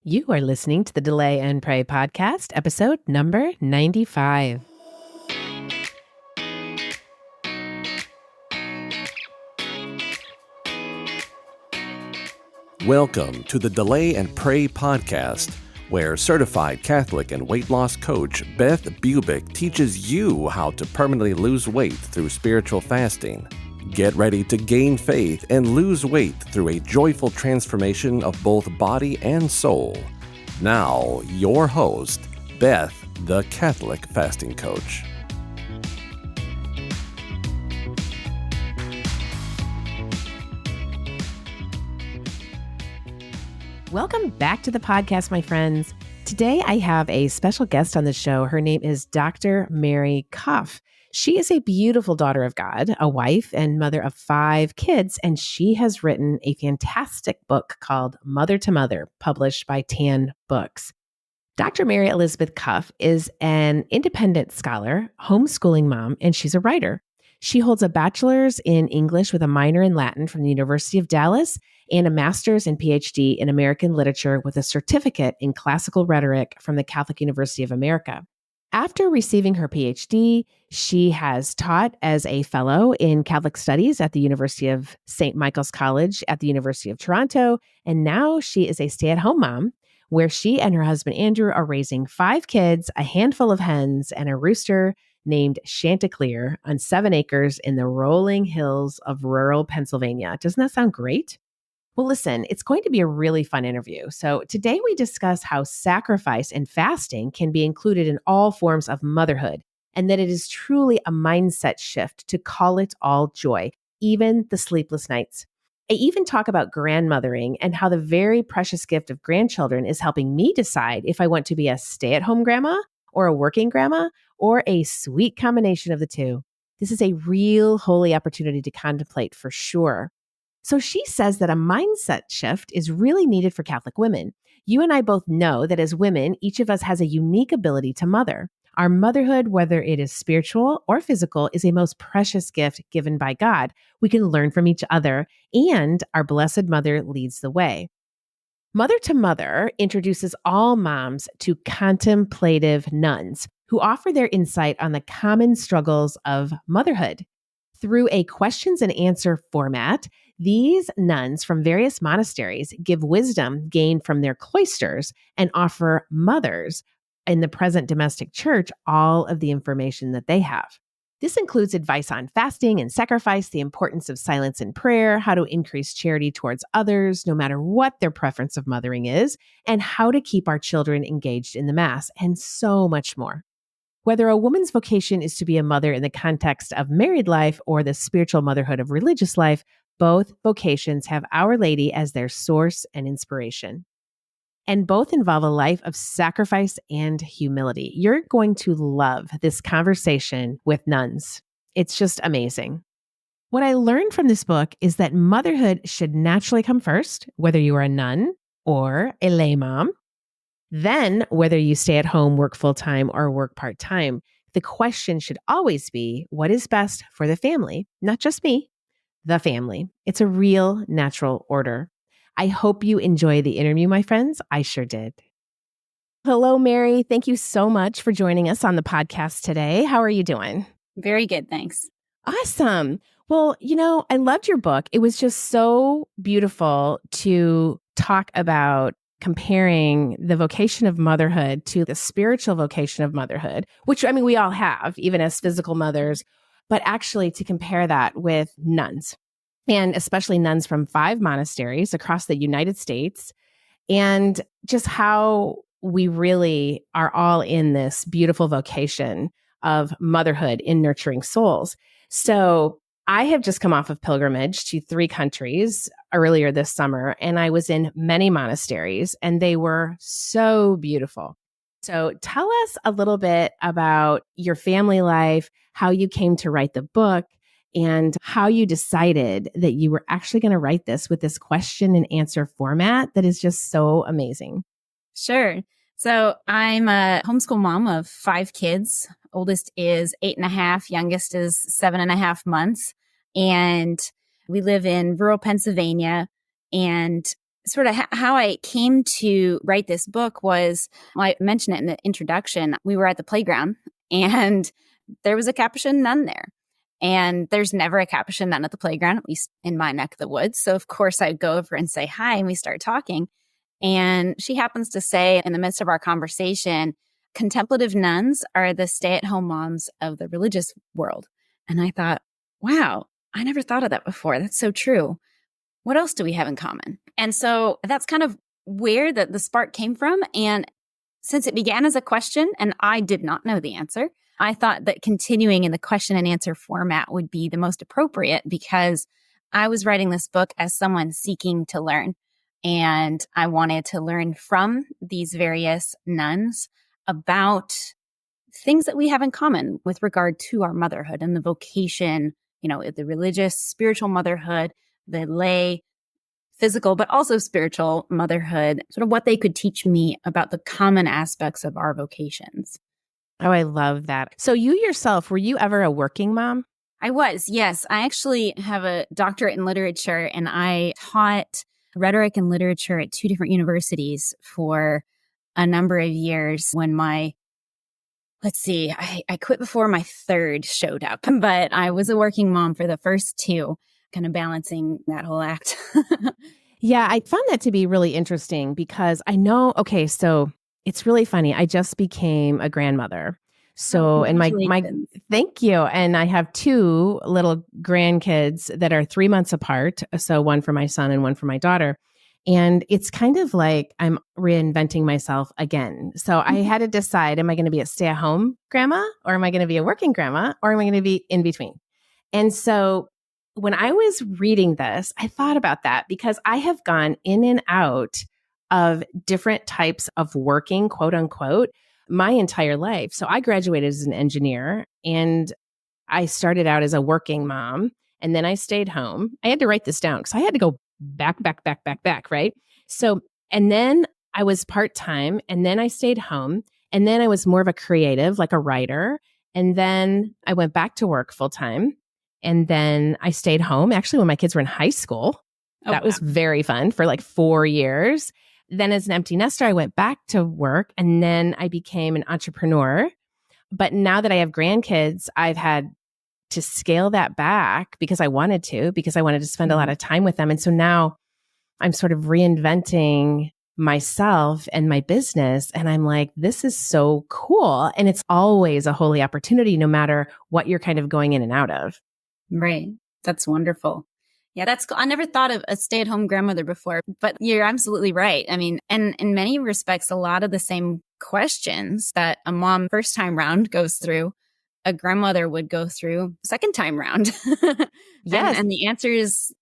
You are listening to the Delay and Pray podcast, episode number 95. Welcome to the Delay and Pray podcast, where certified Catholic and weight loss coach Beth teaches you how to permanently lose weight through spiritual fasting. Get ready to gain faith and lose weight through a joyful transformation of both body and soul. Now, your host, Beth, the Catholic fasting coach. Welcome back to the podcast, my friends. Today, I have a special guest on the show. Her name is Dr. Mary Cuff. She is a beautiful daughter of God, a wife and mother of 5 kids, and she has written a fantastic book called Mother to Mother, published by Tan Books. Dr. Mary Elizabeth Cuff is an independent scholar, homeschooling mom, and she's a writer. She holds a bachelor's in English with a minor in Latin from the University of Dallas and a master's and PhD in American literature with a certificate in classical rhetoric from the Catholic University of America. After receiving her PhD, she has taught as a fellow in Catholic Studies at the University of St. Michael's College at the University of Toronto, and now she is a stay-at-home mom where she and her husband Andrew are raising 5 kids, a handful of hens, and a rooster named Chanticleer on 7 acres in the rolling hills of rural Pennsylvania. Doesn't that sound great? Well, listen, it's going to be a really fun interview. So today we discuss how sacrifice and fasting can be included in all forms of motherhood, and that it is truly a mindset shift to call it all joy, even the sleepless nights. I even talk about grandmothering and how the very precious gift of grandchildren is helping me decide if I want to be a stay-at-home grandma or a working grandma or a sweet combination of the two. This is a real holy opportunity to contemplate for sure. So she says that a mindset shift is really needed for Catholic women. You and I both know that as women, each of us has a unique ability to mother. Our motherhood, whether it is spiritual or physical, is a most precious gift given by God. We can learn from each other, and our Blessed Mother leads the way. Mother to Mother introduces all moms to contemplative nuns who offer their insight on the common struggles of motherhood. Through a questions and answer format, these nuns from various monasteries give wisdom gained from their cloisters and offer mothers in the present domestic church all of the information that they have. This includes advice on fasting and sacrifice, the importance of silence and prayer, how to increase charity towards others, no matter what their preference of mothering is, and how to keep our children engaged in the Mass, and so much more. Whether a woman's vocation is to be a mother in the context of married life or the spiritual motherhood of religious life, both vocations have Our Lady as their source and inspiration. And both involve a life of sacrifice and humility. You're going to love this conversation with nuns. It's just amazing. What I learned from this book is that motherhood should naturally come first, whether you are a nun or a lay mom. Then, whether you stay at home, work full-time, or work part-time, the question should always be, what is best for the family? Not just me, the family. It's a real natural order. I hope you enjoy the interview, my friends. I sure did. Hello, Mary. Thank you so much for joining us on the podcast today. How are you doing? Very good, thanks. Awesome. Well, I loved your book. It was just so beautiful to talk about comparing the vocation of motherhood to the spiritual vocation of motherhood, which, we all have, even as physical mothers, but actually to compare that with nuns, and especially nuns from 5 monasteries across the United States, and just how we really are all in this beautiful vocation of motherhood in nurturing souls. So I have just come off of pilgrimage to 3 countries earlier this summer, and I was in many monasteries, and they were so beautiful. So tell us a little bit about your family life, how you came to write the book, and how you decided that you were actually going to write this with this question and answer format that is just so amazing. Sure. So I'm a homeschool mom of 5 kids. Oldest is 8.5, youngest is 7.5 months. And we live in rural Pennsylvania. And sort of how I came to write this book was, well, I mentioned it in the introduction. We were at the playground and there was a Capuchin nun there. And there's never a Capuchin nun at the playground, at least in my neck of the woods. So of course I'd go over and say hi, and we start talking. And she happens to say in the midst of our conversation, contemplative nuns are the stay-at-home moms of the religious world. And I thought, wow, I never thought of that before. That's so true. What else do we have in common? And so that's kind of where the spark came from. And since it began as a question and I did not know the answer, I thought that continuing in the question and answer format would be the most appropriate, because I was writing this book as someone seeking to learn. And I wanted to learn from these various nuns about things that we have in common with regard to our motherhood and the vocation, the religious, spiritual motherhood, the lay, physical, but also spiritual motherhood, sort of what they could teach me about the common aspects of our vocations. Oh, I love that. So you yourself, were you ever a working mom? I was, yes. I actually have a doctorate in literature, and I taught rhetoric and literature at 2 different universities for a number of years when I quit before my 3rd showed up, but I was a working mom for the first 2, kind of balancing that whole act. Yeah, I found that to be really interesting because I know, so it's really funny. I just became a grandmother. So, and my, thank you. And I have 2 little grandkids that are 3 months apart. So one for my son and one for my daughter. And it's kind of like I'm reinventing myself again. So I had to decide, am I going to be a stay-at-home grandma, or am I going to be a working grandma, or am I going to be in between? And so when I was reading this, I thought about that because I have gone in and out of different types of working, quote unquote, my entire life. So I graduated as an engineer, and I started out as a working mom, and then I stayed home. I had to write this down because I had to go back, right? So, and then I was part-time, and then I stayed home, and then I was more of a creative, like a writer. And then I went back to work full-time, and then I stayed home actually when my kids were in high school. That was very fun for like 4 years. Then as an empty nester, I went back to work, and then I became an entrepreneur. But now that I have grandkids, I've had to scale that back because I wanted to spend a lot of time with them. And so now I'm sort of reinventing myself and my business. And I'm like, this is so cool. And it's always a holy opportunity, no matter what you're kind of going in and out of. Right. That's wonderful. Yeah, that's cool. I never thought of a stay-at-home grandmother before, but you're absolutely right. I mean, and in many respects, a lot of the same questions that a mom first time round goes through, a grandmother would go through second time round. Yes. And the answers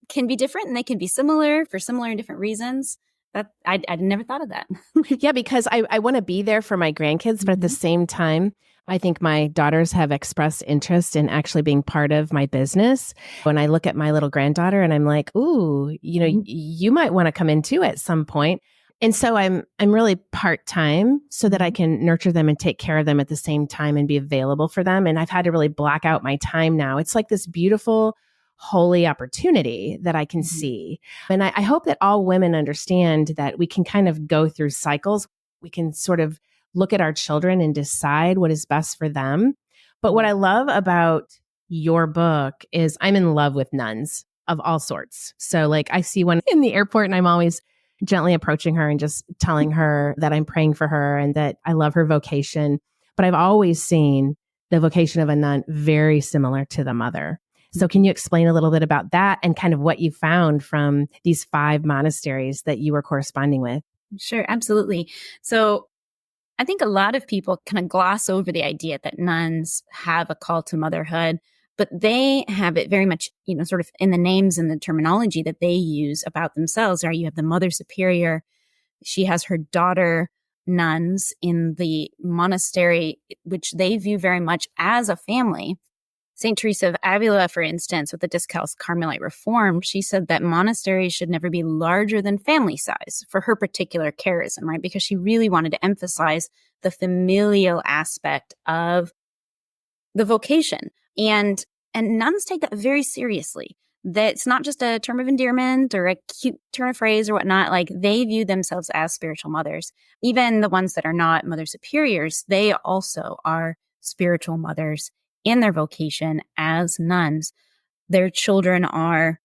can be different, and they can be similar for similar and different reasons. That I'd never thought of that. Yeah, because I want to be there for my grandkids, but at the same time, I think my daughters have expressed interest in actually being part of my business. When I look at my little granddaughter and I'm like, ooh, you might want to come in too at some point. And so I'm really part-time so that I can nurture them and take care of them at the same time and be available for them. And I've had to really black out my time now. It's like this beautiful, holy opportunity that I can see. And I hope that all women understand that we can kind of go through cycles. We can sort of look at our children and decide what is best for them. But what I love about your book is I'm in love with nuns of all sorts. So like I see one in the airport and I'm always gently approaching her and just telling her that I'm praying for her and that I love her vocation. But I've always seen the vocation of a nun very similar to the mother. So can you explain a little bit about that and kind of what you found from these 5 monasteries that you were corresponding with? Sure, absolutely. So I think a lot of people kind of gloss over the idea that nuns have a call to motherhood, but they have it very much, sort of in the names and the terminology that they use about themselves. Right? You have the Mother Superior. She has her daughter nuns in the monastery, which they view very much as a family. St. Teresa of Avila, for instance, with the Discalced Carmelite Reform, she said that monasteries should never be larger than family size for her particular charism, right? Because she really wanted to emphasize the familial aspect of the vocation. And nuns take that very seriously. That's not just a term of endearment or a cute turn of phrase or whatnot. Like, they view themselves as spiritual mothers. Even the ones that are not mother superiors, they also are spiritual mothers in their vocation as nuns. Their children are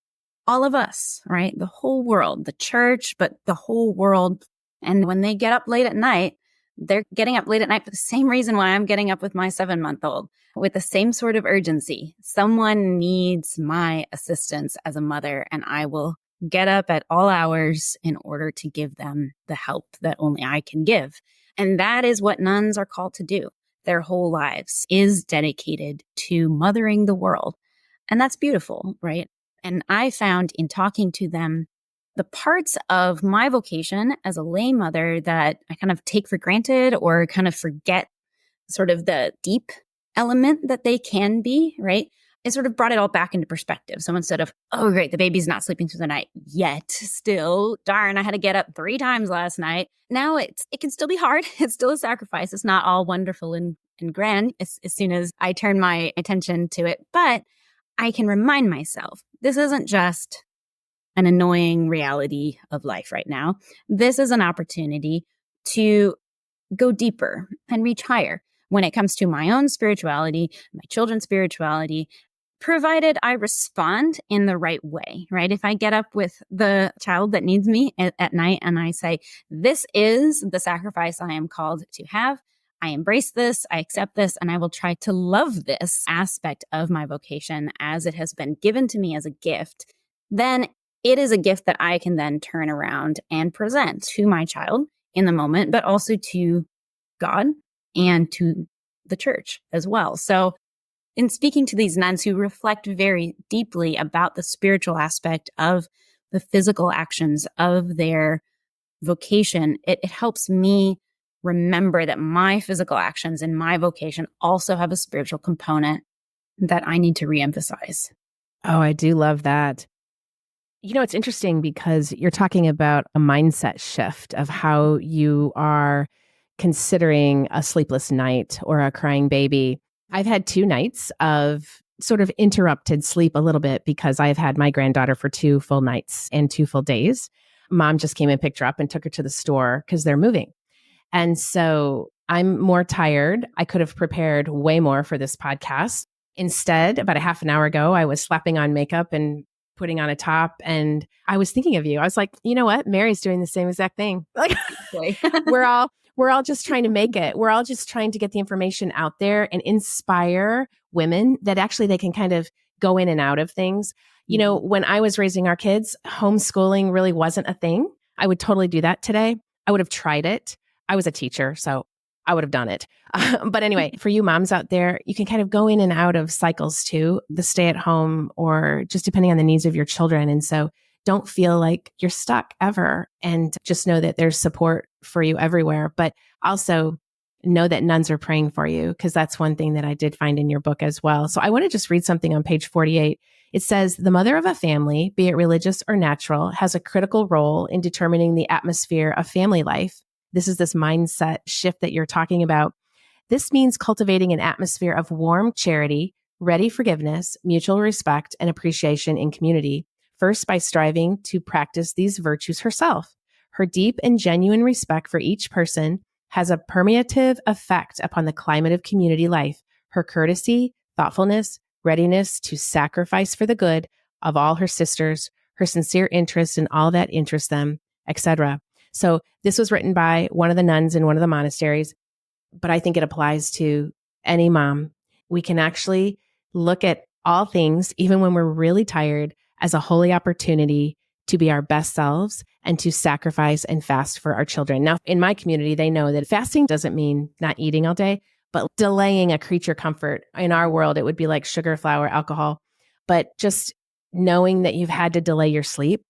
all of us, right? The whole world, the church, but the whole world. And when they get up late at night, they're getting up late at night for the same reason why I'm getting up with my 7-month-old, with the same sort of urgency. Someone needs my assistance as a mother, and I will get up at all hours in order to give them the help that only I can give. And that is what nuns are called to do. Their whole lives is dedicated to mothering the world. And that's beautiful, right? And I found in talking to them, the parts of my vocation as a lay mother that I kind of take for granted or kind of forget, sort of the deep element that they can be, right? It sort of brought it all back into perspective. So instead of, oh, great, the baby's not sleeping through the night yet, still, darn, I had to get up 3 times last night. Now it can still be hard. It's still a sacrifice. It's not all wonderful and grand as soon as I turn my attention to it. But I can remind myself, this isn't just an annoying reality of life right now. This is an opportunity to go deeper and reach higher when it comes to my own spirituality, my children's spirituality, provided I respond in the right way, right? If I get up with the child that needs me at night and I say, this is the sacrifice I am called to have, I embrace this, I accept this, and I will try to love this aspect of my vocation as it has been given to me as a gift, then it is a gift that I can then turn around and present to my child in the moment, but also to God and to the church as well. So in speaking to these nuns who reflect very deeply about the spiritual aspect of the physical actions of their vocation, it helps me remember that my physical actions in my vocation also have a spiritual component that I need to reemphasize. Oh, I do love that. You know, it's interesting because you're talking about a mindset shift of how you are considering a sleepless night or a crying baby. I've had 2 nights of sort of interrupted sleep a little bit because I've had my granddaughter for 2 full nights and 2 full days. Mom just came and picked her up and took her to the store because they're moving. And so I'm more tired. I could have prepared way more for this podcast. Instead, about a half an hour ago, I was slapping on makeup and putting on a top, and I was thinking of you. I was like, you know what? Mary's doing the same exact thing. Like, we're all just trying to make it. We're all just trying to get the information out there and inspire women that actually they can kind of go in and out of things. You know, when I was raising our kids, homeschooling really wasn't a thing. I would totally do that today. I would have tried it. I was a teacher, so I would have done it. But anyway, for you moms out there, you can kind of go in and out of cycles too, the stay at home or just depending on the needs of your children. And so don't feel like you're stuck ever. And just know that there's support for you everywhere. But also know that nuns are praying for you, because that's one thing that I did find in your book as well. So I want to just read something on page 48. It says, the mother of a family, be it religious or natural, has a critical role in determining the atmosphere of family life. This is this mindset shift that you're talking about. This means cultivating an atmosphere of warm charity, ready forgiveness, mutual respect, and appreciation in community, first by striving to practice these virtues herself. Her deep and genuine respect for each person has a permeative effect upon the climate of community life. Her courtesy, thoughtfulness, readiness to sacrifice for the good of all her sisters, her sincere interest in all that interests them, etc. So this was written by one of the nuns in one of the monasteries, but I think it applies to any mom. We can actually look at all things, even when we're really tired, as a holy opportunity to be our best selves and to sacrifice and fast for our children. Now, in my community, they know that fasting doesn't mean not eating all day, but delaying a creature comfort. In our world, it would be like sugar, flour, alcohol. But just knowing that you've had to delay your sleep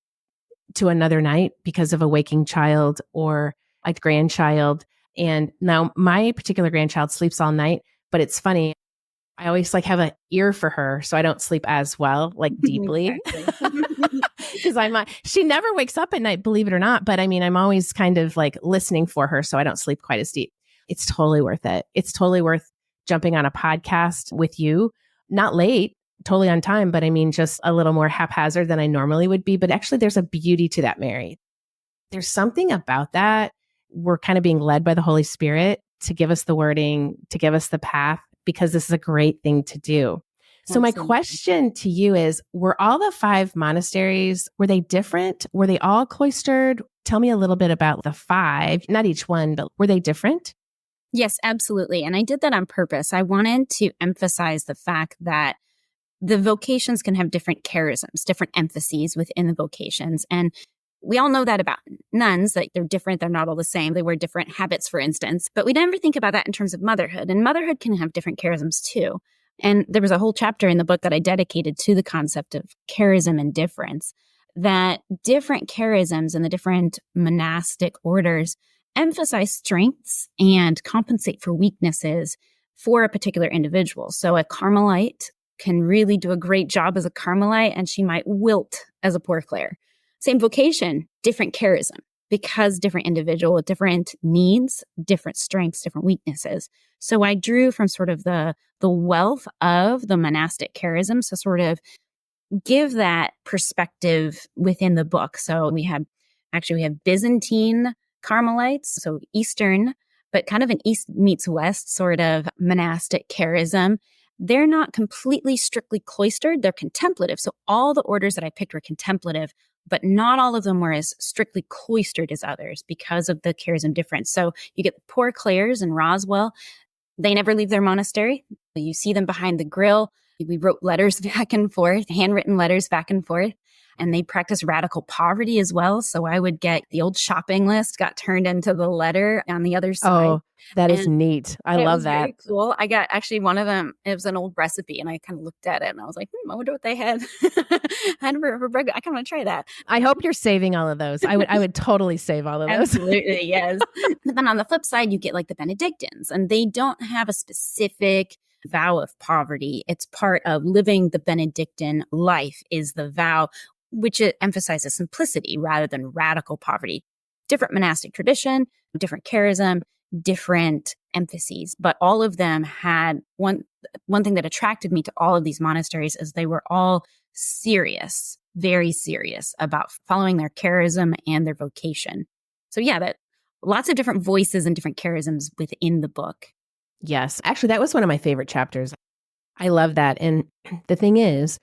to another night because of a waking child or a grandchild. And now my particular grandchild sleeps all night, but it's funny. I always have an ear for her, so I don't sleep as well, deeply. Because she never wakes up at night, believe it or not. But I mean, I'm always kind of listening for her, so I don't sleep quite as deep. It's totally worth it. It's totally worth jumping on a podcast with you, not late, totally on time, but I mean, just a little more haphazard than I normally would be. But actually, there's a beauty to that, Mary. There's something about that. We're kind of being led by the Holy Spirit to give us the wording, to give us the path, because this is a great thing to do. So my Absolutely. question to you is, were all the 5 monasteries, were they different? Were they all cloistered? Tell me a little bit about the 5, not each one, but were they different? Yes, absolutely. And I did that on purpose. I wanted to emphasize the fact that the vocations can have different charisms, different emphases within the vocations. And we all know that about nuns, that they're different. They're not all the same. They wear different habits, for instance. But we never think about that in terms of motherhood. And motherhood can have different charisms too. And there was a whole chapter in the book that I dedicated to the concept of charism and difference, that different charisms and the different monastic orders emphasize strengths and compensate for weaknesses for a particular individual. So a Carmelite can really do a great job as a Carmelite, and she might wilt as a Poor Clare. Same vocation, different charism, because different individual with different needs, different strengths, different weaknesses. So I drew from sort of the wealth of the monastic charism to sort of give that perspective within the book. So we have Byzantine Carmelites, so Eastern, but kind of an East meets West sort of monastic charism. They're not completely strictly cloistered. They're contemplative. So all the orders that I picked were contemplative, but not all of them were as strictly cloistered as others because of the charism difference. So you get the Poor Clares in Roswell. They never leave their monastery. You see them behind the grill. We wrote letters back and forth, handwritten letters back and forth. And they practice radical poverty as well. So I would get the old shopping list got turned into the letter on the other side. Oh, that is neat. I love that. Very cool. I got actually one of them. It was an old recipe, and I kind of looked at it and I was like, I wonder what they had. Had for breakfast. I kind of want to try that. I hope you're saving all of those. I would totally save all of those. Absolutely, yes. But then on the flip side, you get like the Benedictines, and they don't have a specific vow of poverty. It's part of living the Benedictine life is the vow, which it emphasizes simplicity rather than radical poverty. Different monastic tradition, different charism, different emphases, but all of them had one thing that attracted me to all of these monasteries is they were all serious, very serious about following their charism and their vocation. So yeah, that lots of different voices and different charisms within the book. Yes. Actually, that was one of my favorite chapters. I love that. And the thing is,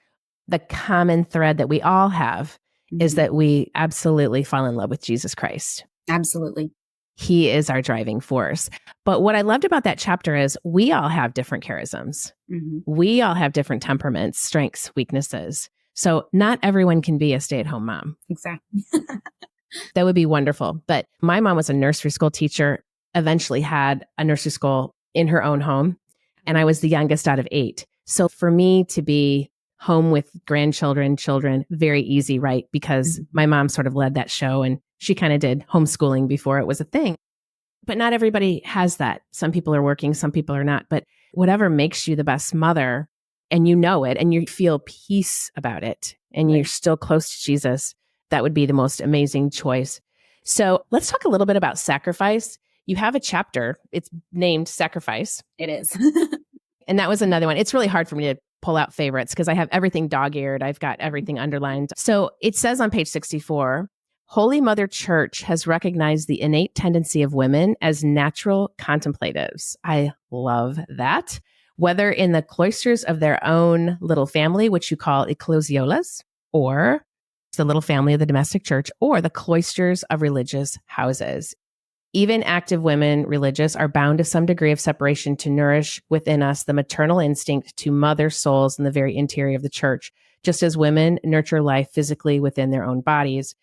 the common thread that we all have is that we absolutely fall in love with Jesus Christ. Absolutely. He is our driving force. But what I loved about that chapter is we all have different charisms. Mm-hmm. We all have different temperaments, strengths, weaknesses. So not everyone can be a stay-at-home mom. Exactly. That would be wonderful. But my mom was a nursery school teacher, eventually had a nursery school in her own home. And I was the youngest out of 8. So for me to be home with grandchildren, children, very easy, right? Because my mom sort of led that show and she kind of did homeschooling before it was a thing. But not everybody has that. Some people are working, some people are not. But whatever makes you the best mother, and you know it, and you feel peace about it, and you're still close to Jesus, that would be the most amazing choice. So let's talk a little bit about sacrifice. You have a chapter. It's named Sacrifice. It is. And that was another one. It's really hard for me to pull out favorites because I have everything dog-eared. I've got everything underlined. So it says on page 64, Holy Mother Church has recognized the innate tendency of women as natural contemplatives. I love that. Whether in the cloisters of their own little family, which you call ecclesiolas, or the little family of the domestic church, or the cloisters of religious houses. Even active women, religious, are bound to some degree of separation to nourish within us the maternal instinct to mother souls in the very interior of the church, just as women nurture life physically within their own bodies.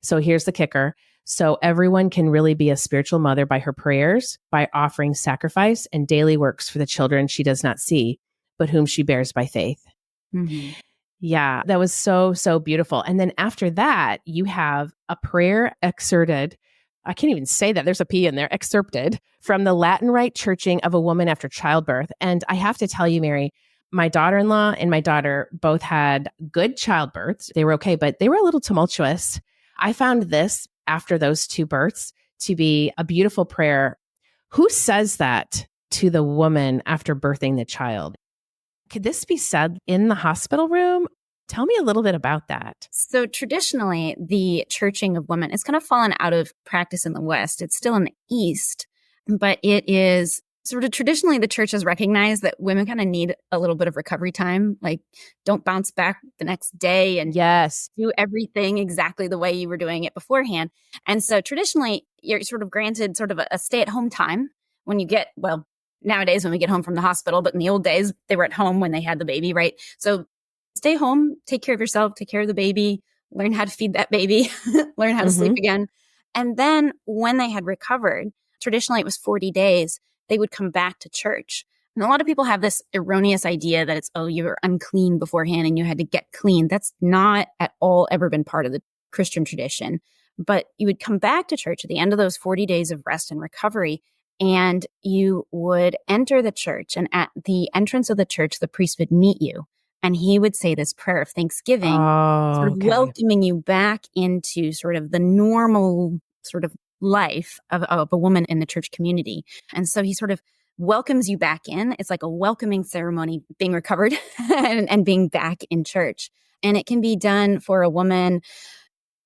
So here's the kicker. So everyone can really be a spiritual mother by her prayers, by offering sacrifice and daily works for the children she does not see, but whom she bears by faith. Mm-hmm. Yeah, that was so, so beautiful. And then after that, you have a prayer excerpted. I can't even say that. There's a P in there, excerpted from the Latin Rite churching of a woman after childbirth. And I have to tell you, Mary, my daughter-in-law and my daughter both had good childbirths. They were okay, but they were a little tumultuous. I found this after those 2 births to be a beautiful prayer. Who says that to the woman after birthing the child? Could this be said in the hospital room? Tell me a little bit about that. So traditionally, the churching of women is kind of fallen out of practice in the West. It's still in the East, but it is sort of traditionally the church has recognized that women kind of need a little bit of recovery time. Like, don't bounce back the next day and Yes. do everything exactly the way you were doing it beforehand. And so traditionally, you're sort of granted sort of a stay-at-home time when you get, well, nowadays when we get home from the hospital, but in the old days, they were at home when they had the baby, right? So stay home, take care of yourself, take care of the baby, learn how to feed that baby, learn how to sleep again. And then when they had recovered, traditionally it was 40 days, they would come back to church. And a lot of people have this erroneous idea that it's, oh, you were unclean beforehand and you had to get clean. That's not at all ever been part of the Christian tradition. But you would come back to church at the end of those 40 days of rest and recovery, and you would enter the church. And at the entrance of the church, the priest would meet you. And he would say this prayer of thanksgiving, sort of welcoming you back into sort of the normal sort of life of a woman in the church community. And so he sort of welcomes you back in. It's like a welcoming ceremony, being recovered and being back in church. And it can be done for a woman,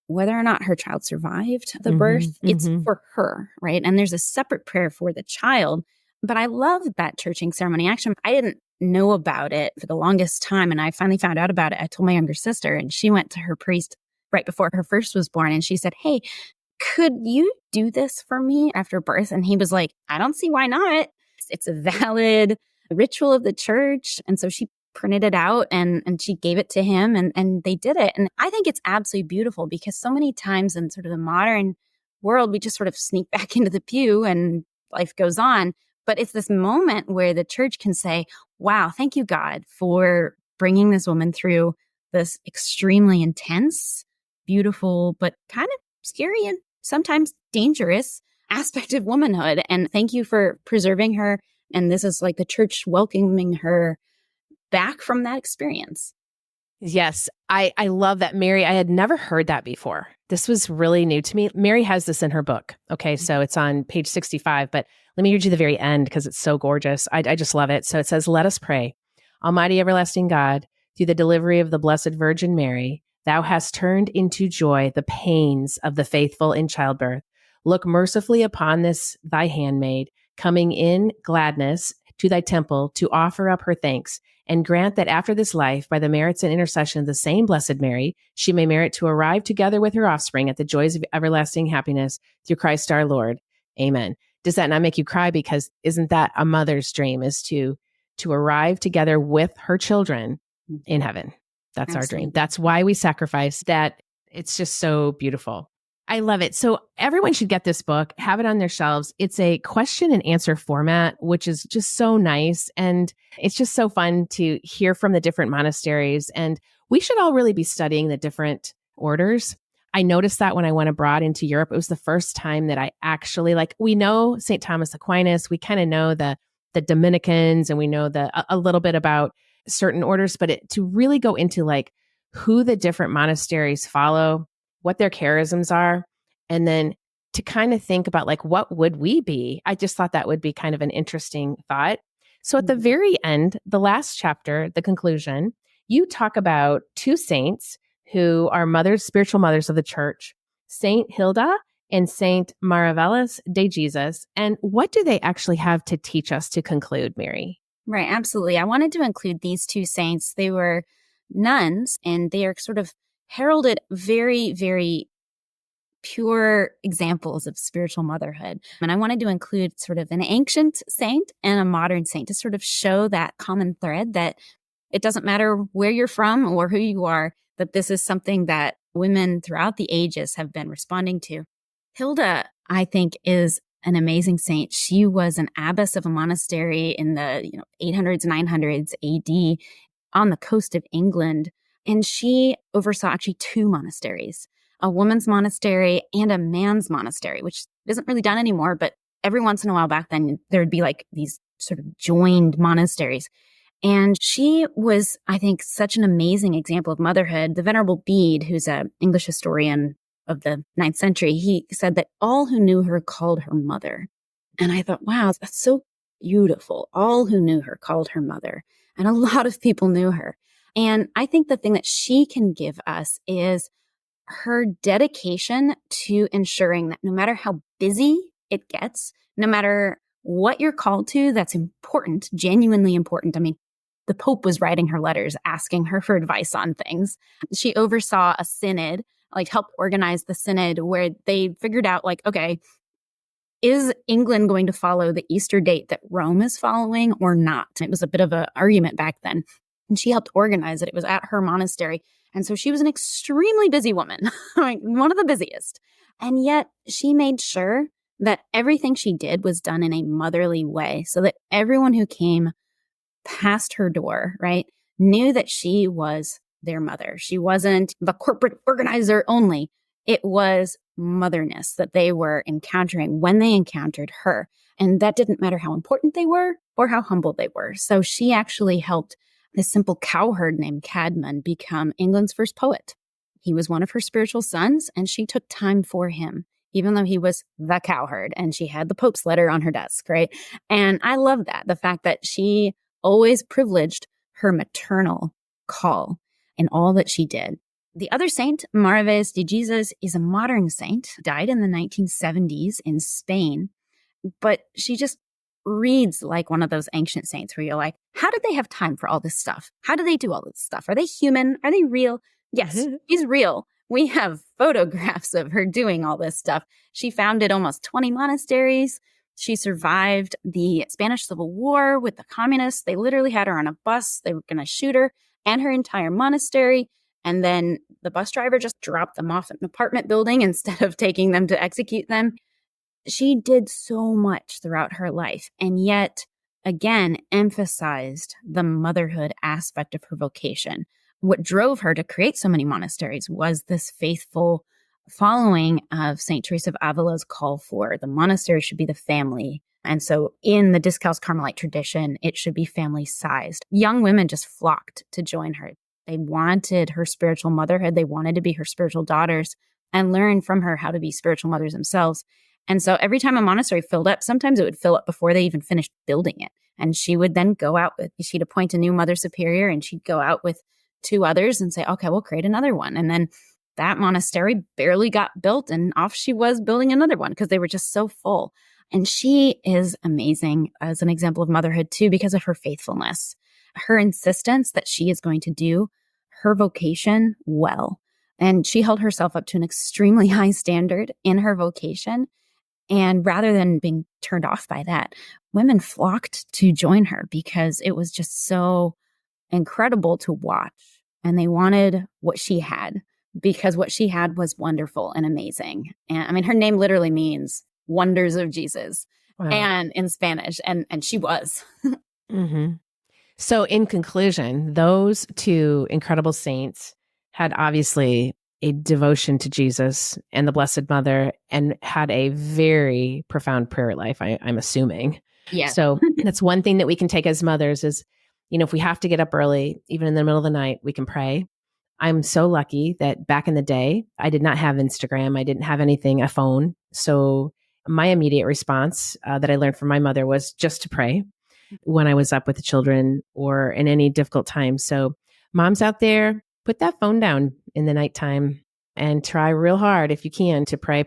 whether or not her child survived the birth, it's for her, right? And there's a separate prayer for the child. But I love that churching ceremony. Actually, I didn't know about it for the longest time. And I finally found out about it. I told my younger sister, and she went to her priest right before her first was born. And she said, hey, could you do this for me after birth? And he was like, I don't see why not. It's a valid ritual of the church. And so she printed it out and she gave it to him and they did it. And I think it's absolutely beautiful because so many times in sort of the modern world, we just sort of sneak back into the pew and life goes on. But it's this moment where the church can say, wow, thank you, God, for bringing this woman through this extremely intense, beautiful, but kind of scary and sometimes dangerous aspect of womanhood. And thank you for preserving her. And this is like the church welcoming her back from that experience. Yes, I love that, Mary. I had never heard that before. This was really new to me. Mary has this in her book. Okay, so it's on page 65, but let me read you the very end because it's so gorgeous. I just love it. So it says, let us pray. Almighty everlasting God, through the delivery of the Blessed Virgin Mary, thou hast turned into joy the pains of the faithful in childbirth. Look mercifully upon this thy handmaid, coming in gladness to thy temple to offer up her thanks, and grant that after this life, by the merits and intercession of the same Blessed Mary, she may merit to arrive together with her offspring at the joys of everlasting happiness through Christ our Lord. Amen. Does that not make you cry? Because isn't that a mother's dream, is to arrive together with her children in heaven? That's Absolutely. Our dream. That's why we sacrifice that. It's just so beautiful. I love it. So everyone should get this book, have it on their shelves. It's a question and answer format, which is just so nice. And it's just so fun to hear from the different monasteries. And we should all really be studying the different orders. I noticed that when I went abroad into Europe, it was the first time that I actually, like, we know St. Thomas Aquinas, we kind of know the Dominicans, and we know a little bit about certain orders, but to really go into like who the different monasteries follow, what their charisms are, and then to kind of think about like, what would we be? I just thought that would be kind of an interesting thought. So at the very end, the last chapter, the conclusion, you talk about two saints who are mothers, spiritual mothers of the church, Saint Hilda and Saint Maravellas de Jesus. And what do they actually have to teach us to conclude, Mary? Right, absolutely. I wanted to include these two saints. They were nuns, and they are sort of heralded very, very pure examples of spiritual motherhood. And I wanted to include sort of an ancient saint and a modern saint to sort of show that common thread that it doesn't matter where you're from or who you are, that this is something that women throughout the ages have been responding to. Hilda, I think, is an amazing saint. She was an abbess of a monastery in the 800s, 900s AD on the coast of England. And she oversaw actually two monasteries, a woman's monastery and a man's monastery, which isn't really done anymore. But every once in a while back then, there would be like these sort of joined monasteries. And she was, I think, such an amazing example of motherhood. The Venerable Bede, who's an English historian of the 9th century, he said that all who knew her called her mother. And I thought, wow, that's so beautiful. All who knew her called her mother. And a lot of people knew her. And I think the thing that she can give us is her dedication to ensuring that no matter how busy it gets, no matter what you're called to, that's important, genuinely important. I mean, the Pope was writing her letters, asking her for advice on things. She oversaw a synod, like helped organize the synod where they figured out like, okay, is England going to follow the Easter date that Rome is following or not? It was a bit of an argument back then. And she helped organize it. It was at her monastery. And so she was an extremely busy woman, like one of the busiest. And yet she made sure that everything she did was done in a motherly way so that everyone who came past her door, right, knew that she was their mother. She wasn't the corporate organizer only. It was motherness that they were encountering when they encountered her. And that didn't matter how important they were or how humble they were. So she actually helped this simple cowherd named Cadman become England's first poet. He was one of her spiritual sons, and she took time for him, even though he was the cowherd, and she had the Pope's letter on her desk, right? And I love that, the fact that she always privileged her maternal call in all that she did. The other saint, Maravillas de Jesus, is a modern saint, died in the 1970s in Spain, but she just reads like one of those ancient saints where you're like, how did they have time for all this stuff? How do they do all this stuff? Are they human? Are they real? Yes, she's real. We have photographs of her doing all this stuff. She founded almost 20 monasteries. She survived the Spanish Civil War with the communists. They literally had her on a bus. They were going to shoot her and her entire monastery. And then the bus driver just dropped them off at an apartment building instead of taking them to execute them. She did so much throughout her life, and yet, again, emphasized the motherhood aspect of her vocation. What drove her to create so many monasteries was this faithful following of St. Teresa of Avila's call for the monastery should be the family. And so in the Discalced Carmelite tradition, it should be family-sized. Young women just flocked to join her. They wanted her spiritual motherhood. They wanted to be her spiritual daughters and learn from her how to be spiritual mothers themselves. And so every time a monastery filled up, sometimes it would fill up before they even finished building it. And she would then go out she'd appoint a new mother superior, and she'd go out with 2 others and say, okay, we'll create another one. And then that monastery barely got built, and off she was building another one because they were just so full. And she is amazing as an example of motherhood too, because of her faithfulness, her insistence that she is going to do her vocation well. And she held herself up to an extremely high standard in her vocation. And rather than being turned off by that, women flocked to join her because it was just so incredible to watch. And they wanted what she had because what she had was wonderful and amazing. And I mean, her name literally means wonders of Jesus. Wow. And in Spanish. And she was. Mm-hmm. So in conclusion, those 2 incredible saints had obviously a devotion to Jesus and the Blessed Mother and had a very profound prayer life, I'm assuming. Yeah. So that's one thing that we can take as mothers is, if we have to get up early, even in the middle of the night, we can pray. I'm so lucky that back in the day, I did not have Instagram. I didn't have anything, a phone. So my immediate response that I learned from my mother was just to pray when I was up with the children or in any difficult time. So moms out there, put that phone down in the nighttime and try real hard if you can to pray,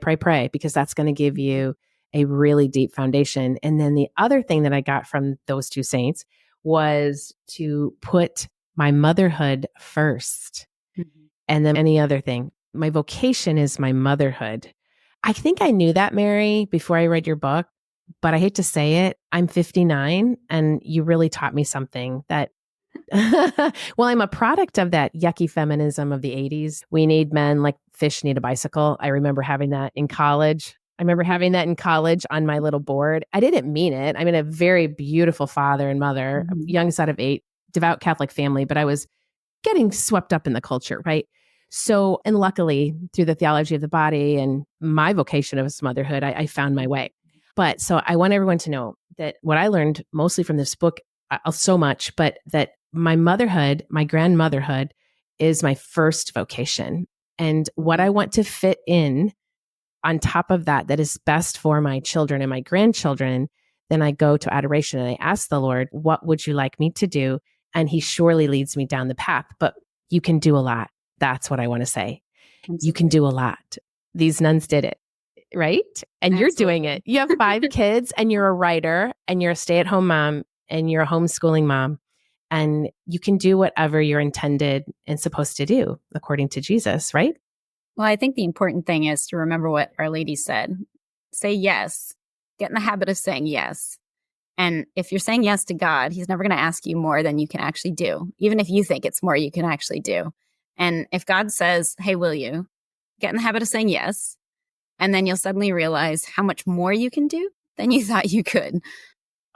because that's going to give you a really deep foundation. And then the other thing that I got from those 2 saints was to put my motherhood first. Mm-hmm. And then any other thing. My vocation is my motherhood. I think I knew that, Mary, before I read your book, but I hate to say it, I'm 59 and you really taught me something that well, I'm a product of that yucky feminism of the 80s. We need men like fish need a bicycle. I remember having that in college. On my little board. I didn't mean it. I mean, a very beautiful father and mother, Mm-hmm. a young son of 8, devout Catholic family, but I was getting swept up in the culture, right? So, and luckily through the theology of the body and my vocation of motherhood, I found my way. But so I want everyone to know that what I learned mostly from this book, so much, but that my motherhood, my grandmotherhood is my first vocation. And what I want to fit in on top of that, that is best for my children and my grandchildren, then I go to adoration and I ask the Lord, what would you like me to do and he surely leads me down the path. But you can do a lot. That's what I want to say. Absolutely. You can do a lot. These nuns did it, right? And you're doing it. You have 5 kids and you're a writer and you're a stay-at-home mom and you're a homeschooling mom. And you can do whatever you're intended and supposed to do according to Jesus, right? Well, I think the important thing is to remember what Our Lady said. Say yes. Get in the habit of saying yes. And if you're saying yes to God, he's never going to ask you more than you can actually do. Even if you think it's more you can actually do. And if God says, hey, will you? Get in the habit of saying yes. And then you'll suddenly realize how much more you can do than you thought you could.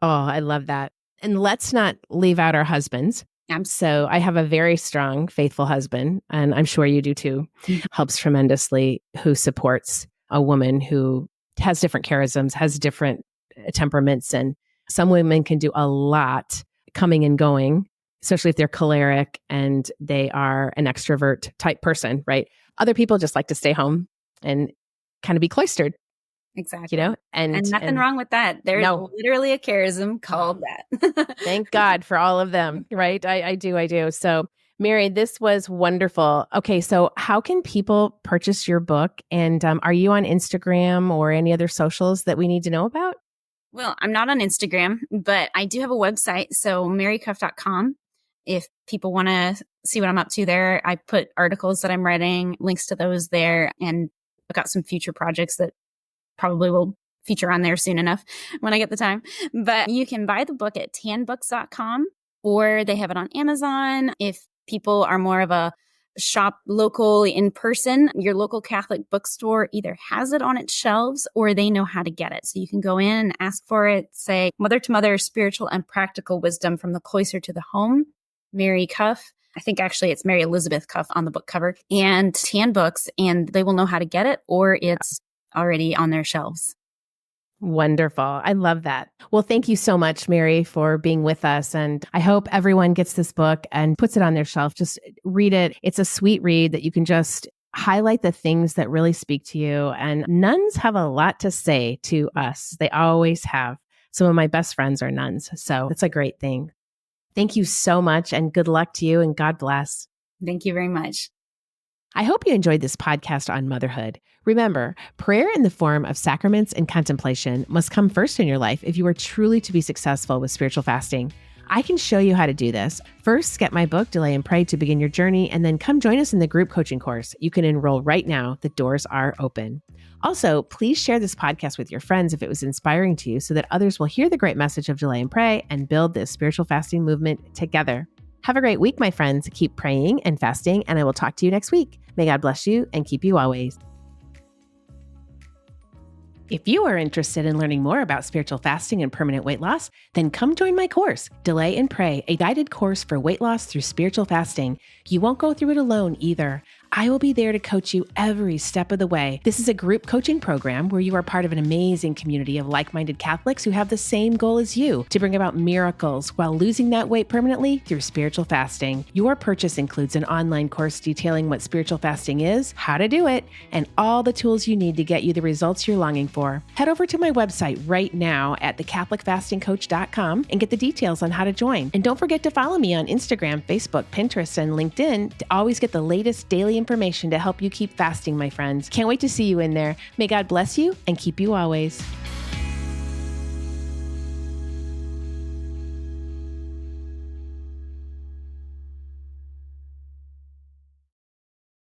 Oh, I love that. And let's not leave out our husbands. So I have a very strong, faithful husband, and I'm sure you do too, helps tremendously, who supports a woman who has different charisms, has different temperaments. And some women can do a lot coming and going, especially if they're choleric and they are an extrovert type person, right? Other people just like to stay home and kind of be cloistered. Exactly. You know, and nothing wrong with that. There's literally a charism called that. Thank God for all of them, right? I do. So, Mary, this was wonderful. Okay, so how can people purchase your book? And are you on Instagram or any other socials that we need to know about? Well, I'm not on Instagram, but I do have a website. So marycuff.com. If people want to see what I'm up to there, I put articles that I'm writing, links to those there. And I've got some future projects that probably will feature on there soon enough when I get the time. But you can buy the book at tanbooks.com, or they have it on Amazon. If people are more of a shop local in person, your local Catholic bookstore either has it on its shelves or they know how to get it. So you can go in and ask for it, say Mother to Mother, Spiritual and Practical Wisdom from the Cloister to the Home, Mary Cuff. I think actually it's Mary Elizabeth Cuff on the book cover, and Tan Books, and they will know how to get it, or it's already on their shelves. Wonderful. I love that. Well, thank you so much, Mary, for being with us. And I hope everyone gets this book and puts it on their shelf. Just read it. It's a sweet read that you can just highlight the things that really speak to you. And nuns have a lot to say to us. They always have. Some of my best friends are nuns. So it's a great thing. Thank you so much, and good luck to you, and God bless. Thank you very much. I hope you enjoyed this podcast on motherhood. Remember, prayer in the form of sacraments and contemplation must come first in your life if you are truly to be successful with spiritual fasting. I can show you how to do this. First, get my book, Delay and Pray, to begin your journey, and then come join us in the group coaching course. You can enroll right now. The doors are open. Also, please share this podcast with your friends if it was inspiring to you, so that others will hear the great message of Delay and Pray and build this spiritual fasting movement together. Have a great week, my friends. Keep praying and fasting, and I will talk to you next week. May God bless you and keep you always. If you are interested in learning more about spiritual fasting and permanent weight loss, then come join my course, Delay and Pray, a guided course for weight loss through spiritual fasting. You won't go through it alone either. I will be there to coach you every step of the way. This is a group coaching program where you are part of an amazing community of like-minded Catholics who have the same goal as you, to bring about miracles while losing that weight permanently through spiritual fasting. Your purchase includes an online course detailing what spiritual fasting is, how to do it, and all the tools you need to get you the results you're longing for. Head over to my website right now at thecatholicfastingcoach.com and get the details on how to join. And don't forget to follow me on Instagram, Facebook, Pinterest, and LinkedIn to always get the latest daily information to help you keep fasting, my friends. Can't wait to see you in there. May God bless you and keep you always.